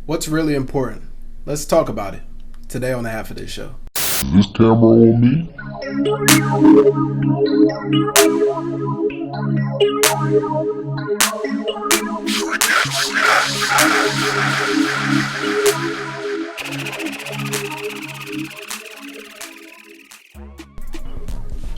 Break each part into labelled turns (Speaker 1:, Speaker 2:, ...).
Speaker 1: What's really important? Let's talk about it today on the Half a Day Show.
Speaker 2: Is this camera on me?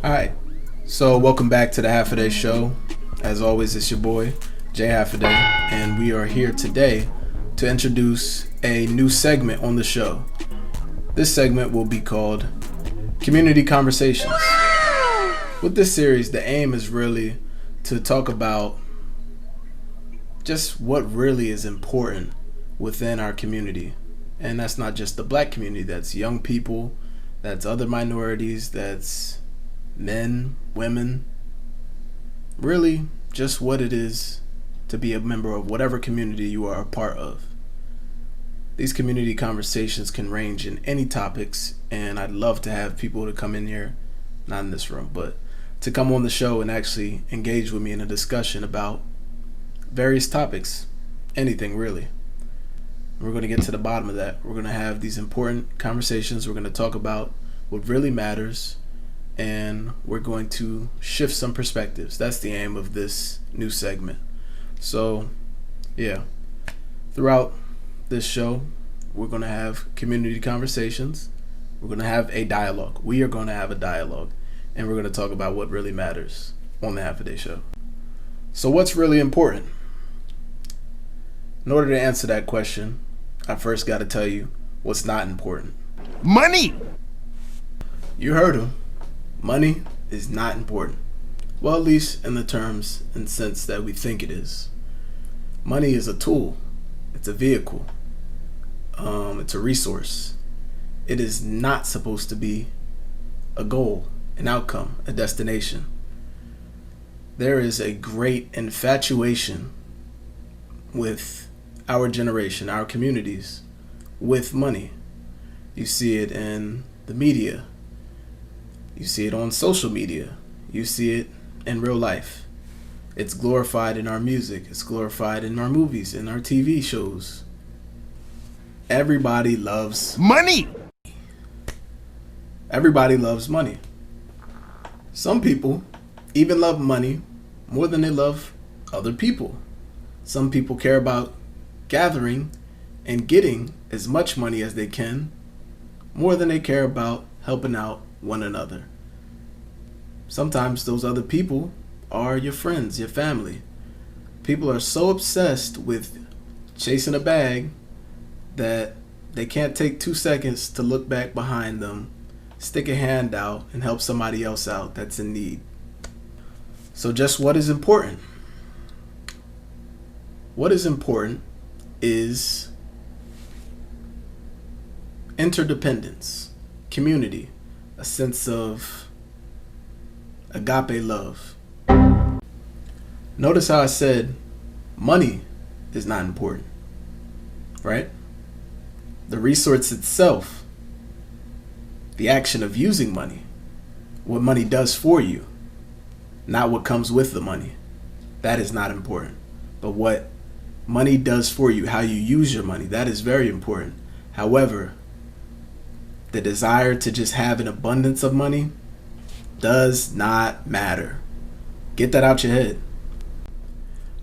Speaker 1: Alright, so welcome back to the Half a Day Show. As always, it's your boy, Jay Half a Day, and we are here today to introduce a new segment on the show. This segment will be called Community Conversations. With this series, the aim is really to talk about just what really is important within our community. And that's not just the black community, that's young people, that's other minorities, that's men, women, really just what it is to be a member of whatever community you are a part of. These community conversations can range in any topics, and I'd love to have people to come in here, not in this room, but to come on the show and actually engage with me in a discussion about various topics, anything really. We're going to get to the bottom of that. We're going to have these important conversations. We're going to talk about what really matters, and we're going to shift some perspectives. That's the aim of this new segment. So, yeah, throughout this show, we're going to have community conversations. We're going to have a dialogue. We are going to have a dialogue, and we're going to talk about what really matters on the Half a Day Show. So what's really important? In order to answer that question, I first got to tell you what's not important.
Speaker 2: Money!
Speaker 1: You heard him. Money is not important. Well, at least in the terms and sense that we think it is. Money is a tool. It's a vehicle. It's a resource. It is not supposed to be a goal, an outcome, a destination. There is a great infatuation with our generation, our communities, with money. You see it in the media. You see it on social media. You see it in real life. It's glorified in our music. It's glorified in our movies, in our TV shows. Everybody loves
Speaker 2: Money!
Speaker 1: Everybody loves money. Some people even love money more than they love other people. Some people care about gathering and getting as much money as they can more than they care about helping out one another. Sometimes those other people are your friends, your family. People are so obsessed with chasing a bag that they can't take 2 seconds to look back behind them, stick a hand out, and help somebody else out that's in need. So just what is important? What is important is interdependence, community, a sense of agape love. Notice how I said money is not important, right? The resource itself, the action of using money, what money does for you, not what comes with the money, that is not important. But what money does for you, how you use your money, that is very important. However, the desire to just have an abundance of money does not matter. Get that out your head.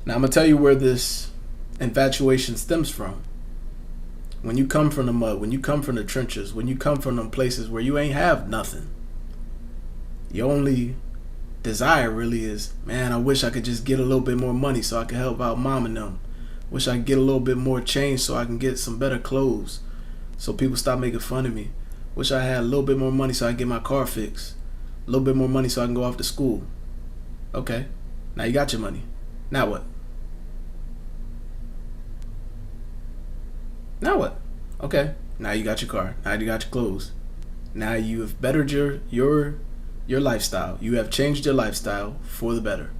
Speaker 1: Now I'm going to tell you where this infatuation stems from. When you come from the mud, when you come from the trenches, when you come from them places where you ain't have nothing, your only desire really is, man, I wish I could just get a little bit more money so I could help out mom and them. Wish I could get a little bit more change so I can get some better clothes so people stop making fun of me. Wish I had a little bit more money so I can get my car fixed. A little bit more money so I can go off to school. Okay, now you got your money. Now what? Now what? Okay, now you got your car. Now you got your clothes. Now you have bettered your lifestyle. You have changed your lifestyle for the better.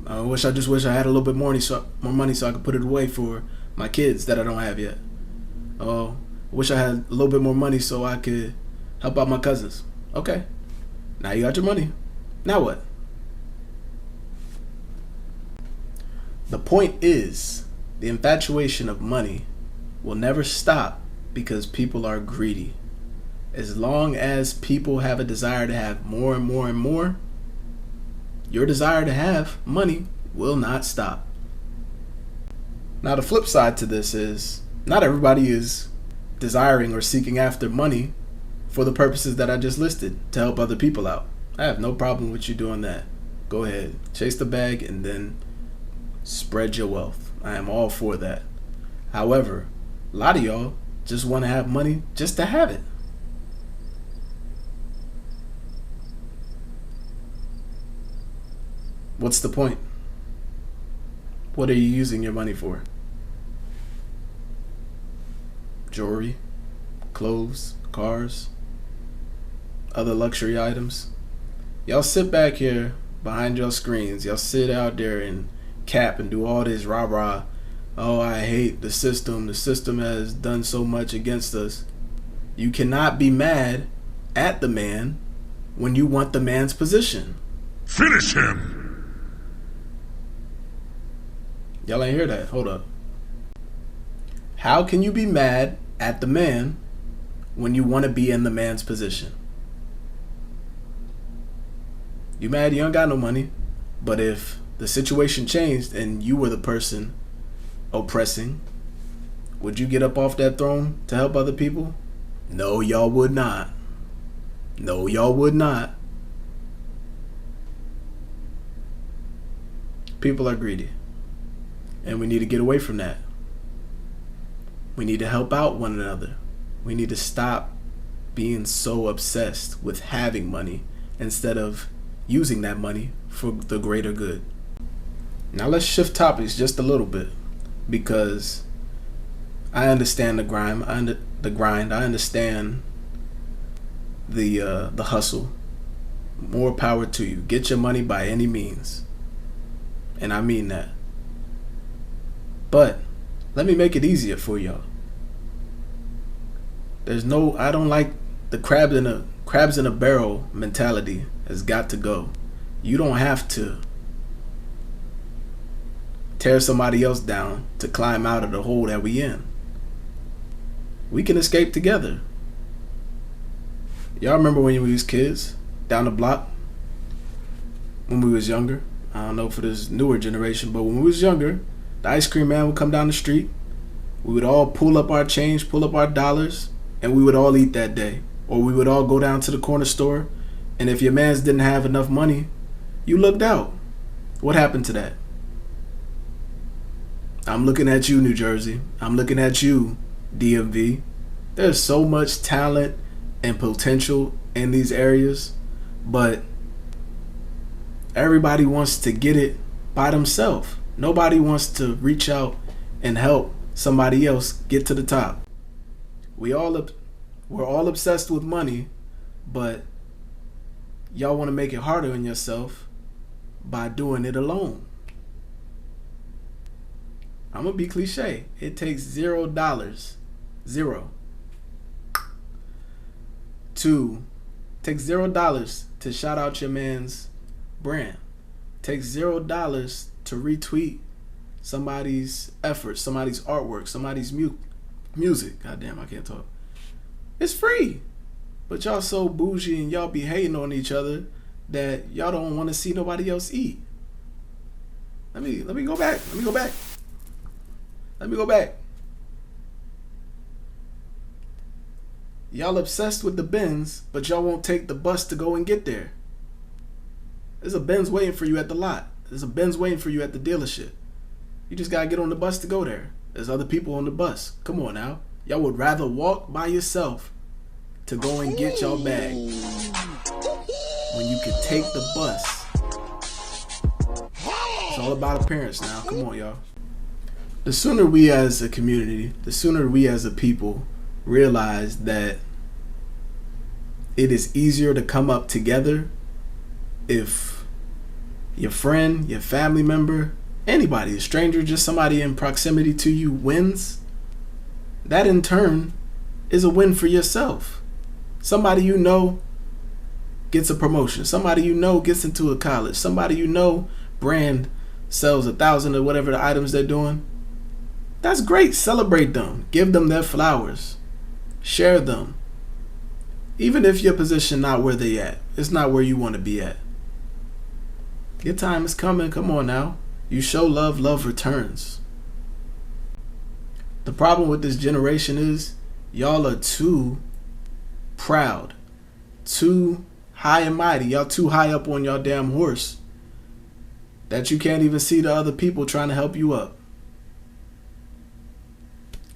Speaker 1: I wish I had a little bit more money so I could put it away for my kids that I don't have yet. Oh, I wish I had a little bit more money so I could help out my cousins. Okay, now you got your money. Now what? The point is, the infatuation of money will never stop because people are greedy. As long as people have a desire to have more and more and more, your desire to have money will not stop. Now, the flip side to this is not everybody is desiring or seeking after money for the purposes that I just listed to help other people out. I have no problem with you doing that. Go ahead, chase the bag and then spread your wealth. I am all for that. However, a lot of y'all just want to have money just to have it. What's the point? What are you using your money for? Jewelry, clothes, cars, other luxury items. Y'all sit back here behind your screens. Y'all sit out there and cap and do all this rah-rah. Oh, I hate the system. The system has done so much against us. You cannot be mad at the man when you want the man's position.
Speaker 2: Finish him!
Speaker 1: Y'all ain't hear that. Hold up. How can you be mad at the man when you want to be in the man's position? You mad you don't got no money, but if the situation changed and you were the person oppressing, would you get up off that throne to help other people? No, y'all would not. No, y'all would not. People are greedy. And we need to get away from that. We need to help out one another. We need to stop being so obsessed with having money instead of using that money for the greater good. Now let's shift topics just a little bit, because I understand the grind. I understand the hustle. More power to you. Get your money by any means, and I mean that. But let me make it easier for y'all. I don't like the crabs in a barrel mentality. Has got to go. You don't have to tear somebody else down to climb out of the hole that we in. We can escape together. Y'all remember when we was kids down the block? When we was younger? I don't know for this newer generation, but when we was younger, the ice cream man would come down the street. We would all pull up our change, pull up our dollars, and we would all eat that day. Or we would all go down to the corner store, and if your mans didn't have enough money, you looked out. What happened to that? I'm looking at you, New Jersey. I'm looking at you, DMV. There's so much talent and potential in these areas, but everybody wants to get it by themselves. Nobody wants to reach out and help somebody else get to the top. We're all obsessed with money, but y'all want to make it harder on yourself by doing it alone. I'm gonna be cliche. It takes $0. Takes $0 to shout out your man's brand. Takes $0 to retweet somebody's effort, somebody's artwork, somebody's music. Goddamn, I can't talk. It's free. But y'all so bougie and y'all be hating on each other that y'all don't want to see nobody else eat. Let me go back. Y'all obsessed with the Benz, but y'all won't take the bus to go and get there. There's a Benz waiting for you at the lot. There's a Benz waiting for you at the dealership. You just gotta get on the bus to go there. There's other people on the bus. Come on now. Y'all would rather walk by yourself to go and get your bag when you could take the bus. It's all about appearance now. Come on, y'all. The sooner we as a community, the sooner we as a people realize that it is easier to come up together if your friend, your family member, anybody, a stranger, just somebody in proximity to you wins, that in turn is a win for yourself. Somebody you know gets a promotion. Somebody you know gets into a college. Somebody you know brand sells 1,000 or whatever the items they're doing. That's great. Celebrate them. Give them their flowers. Share them. Even if your position not where they at. It's not where you want to be at. Your time is coming. Come on now. You show love, love returns. The problem with this generation is y'all are too proud, too high and mighty. Y'all too high up on y'all damn horse that you can't even see the other people trying to help you up.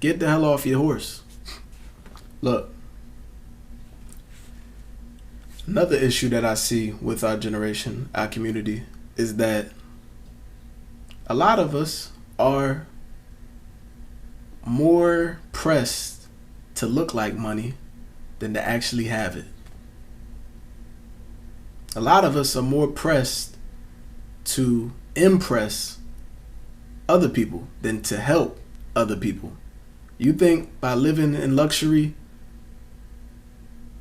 Speaker 1: Get the hell off your horse. Look, another issue that I see with our generation, our community, is that a lot of us are more pressed to look like money than to actually have it. A lot of us are more pressed to impress other people than to help other people. You think by living in luxury,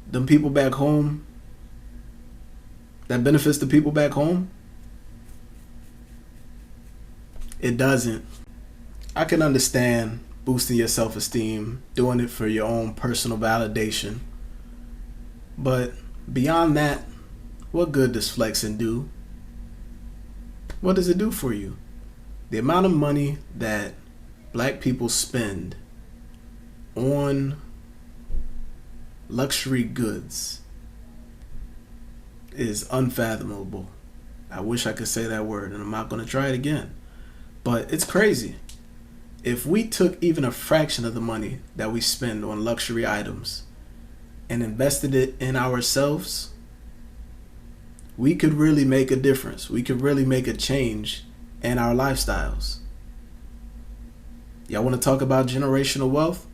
Speaker 1: them people back home, that benefits the people back home? It doesn't. I can understand boosting your self-esteem, doing it for your own personal validation. But beyond that, what good does flexing do? What does it do for you? The amount of money that black people spend on luxury goods is unfathomable. I wish I could say that word, and I'm not going to try it again. But it's crazy. If we took even a fraction of the money that we spend on luxury items and invested it in ourselves, we could really make a difference. We could really make a change in our lifestyles. Y'all want to talk about generational wealth?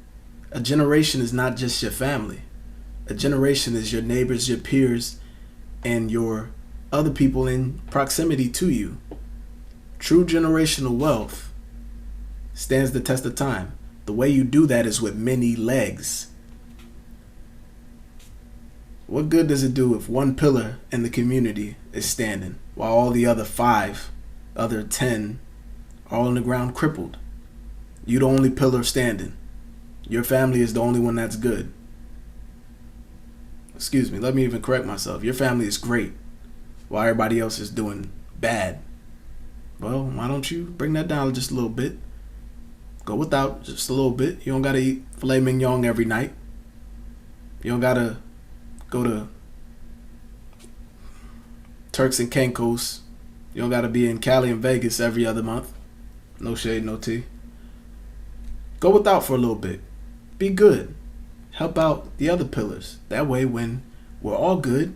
Speaker 1: A generation is not just your family. A generation is your neighbors, your peers, and your other people in proximity to you. True generational wealth stands the test of time. The way you do that is with many legs. What good does it do if one pillar in the community is standing while all the other 10 are all on the ground crippled? You the only pillar standing. Your family is the only one that's good. Excuse me, let me even correct myself. Your family is great while everybody else is doing bad. Well, why don't you bring that down just a little bit? Go without just a little bit. You don't gotta eat filet mignon every night. You don't gotta go to Turks and Caicos. You don't gotta be in Cali and Vegas every other month. No shade, no tea. Go without for a little bit. Be good. Help out the other pillars. That way when we're all good,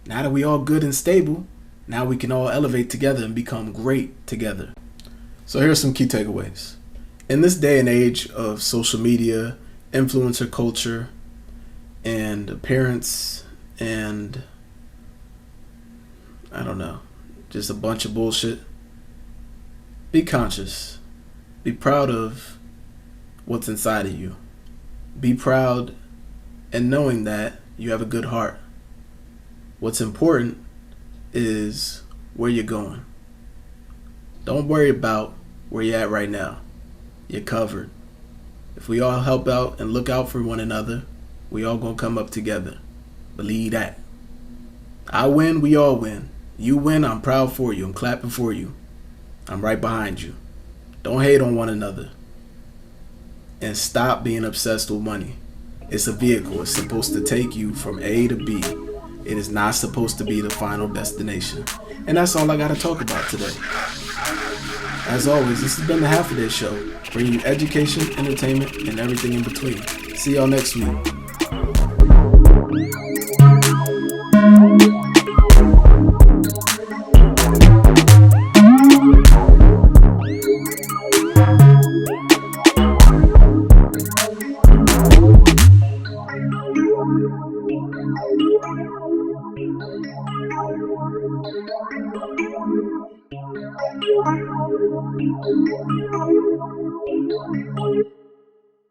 Speaker 1: now that we all good and stable, now we can all elevate together and become great together. So here's some key takeaways. In this day and age of social media, influencer culture, and appearance, and I don't know, just a bunch of bullshit, be conscious. Be proud of what's inside of you. Be proud and knowing that you have a good heart. What's important is where you're going. Don't worry about where you're at right now. You're covered. If we all help out and look out for one another, we all gonna come up together. Believe that. I win, we all win. You win, I'm proud for you. I'm clapping for you. I'm right behind you. Don't hate on one another. And stop being obsessed with money. It's a vehicle. It's supposed to take you from A to B. It is not supposed to be the final destination. And that's all I got to talk about today. As always, this has been the Half a Day Show, bringing you education, entertainment, and everything in between. See y'all next week.